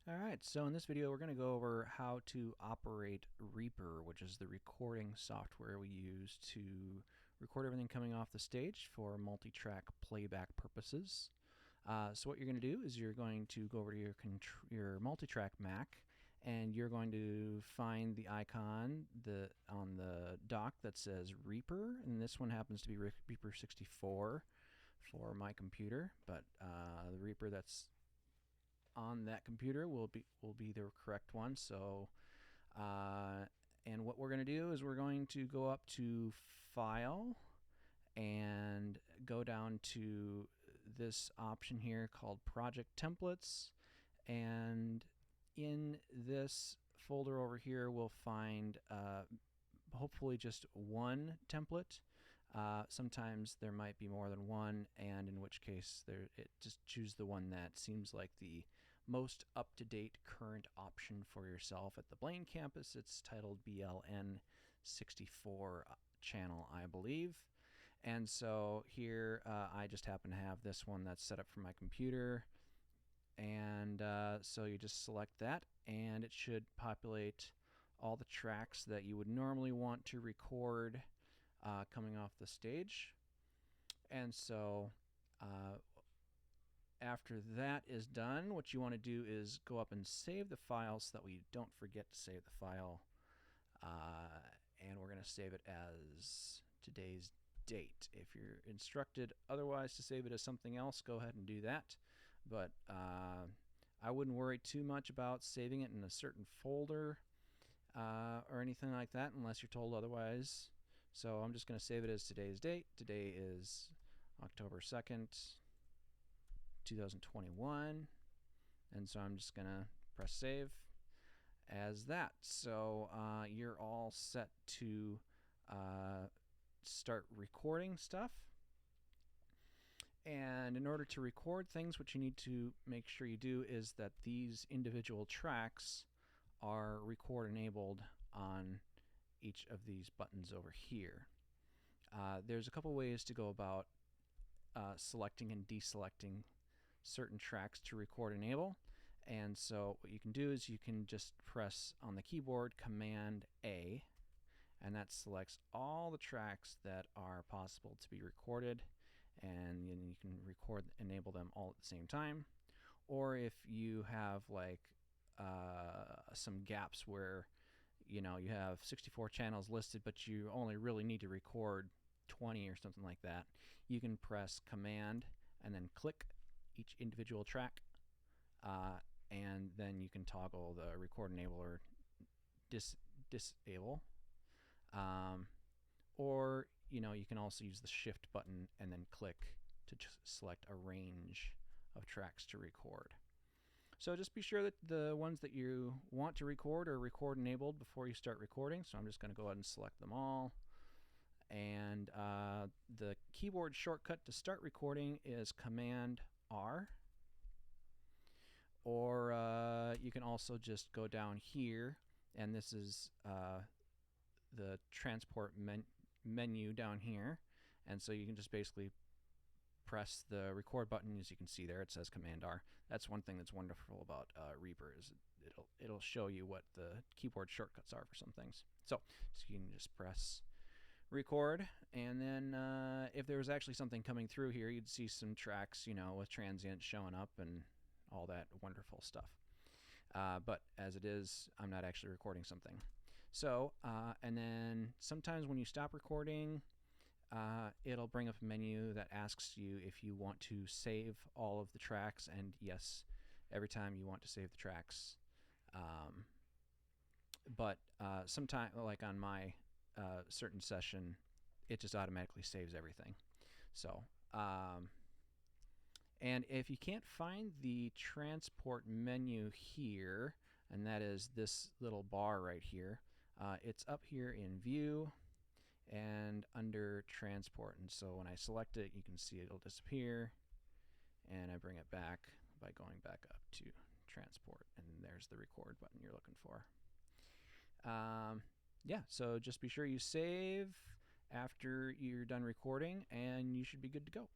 Alright, so in this video we're going to go over how to operate Reaper, which is the recording software we use to record everything coming off the stage for multi-track playback purposes. So what you're going to do is you're going to go over to your multi-track Mac, and you're going to find the icon on the dock that says Reaper, and this one happens to be Reaper 64 for my computer, but the Reaper that's on that computer will be the correct one. So and what we're going to do is we're going to go up to File and go down to this option here called Project Templates, and in this folder over here we'll find hopefully just one template. Sometimes there might be more than one, and in which case just choose the one that seems like the most up-to-date current option for yourself. At the Blaine campus it's titled BLN 64 channel, I believe. And so here I just happen to have this one that's set up for my computer, and so you just select that and it should populate all the tracks that you would normally want to record coming off the stage. And so after that is done, what you want to do is go up and save the file so that we don't forget to save the file. And we're going to save it as today's date. If you're instructed otherwise to save it as something else, go ahead and do that. But I wouldn't worry too much about saving it in a certain folder or anything like that unless you're told otherwise. So I'm just going to save it as today's date. Today is October 2nd, 2021. And so I'm just going to press save as that. So you're all set to start recording stuff. And in order to record things, what you need to make sure you do is that these individual tracks are record enabled on each of these buttons over here. There's a couple ways to go about selecting and deselecting certain tracks to record enable. And so what you can do is you can just press on the keyboard Command A, and that selects all the tracks that are possible to be recorded, and then you can enable them all at the same time. Or if you have like some gaps where you have 64 channels listed but you only really need to record 20 or something like that, you can press Command and then click each individual track, and then you can toggle the record enable or disable, or you can also use the shift button and then click to just select a range of tracks to record. So just be sure that the ones that you want to record are record enabled before you start recording. So I'm just going to go ahead and select them all. And the keyboard shortcut to start recording is Command R. Or you can also just go down here, and this is the transport menu down here. And so you can just basically press the record button. As you can see there, it says Command R. That's one thing that's wonderful about Reaper, is it'll show you what the keyboard shortcuts are for some things. So you can just press record, and then if there was actually something coming through here, you'd see some tracks, with transients showing up and all that wonderful stuff. But as it is, I'm not actually recording something. So and then sometimes when you stop recording, it'll bring up a menu that asks you if you want to save all of the tracks, and yes, every time you want to save the tracks. But sometimes, like on my certain session, it just automatically saves everything. So and if you can't find the transport menu here, and that is this little bar right here, it's up here in View and under Transport. And so when I select it, you can see it'll disappear, and I bring it back by going back up to Transport, and there's the record button you're looking for. Yeah, so just be sure you save after you're done recording, and you should be good to go.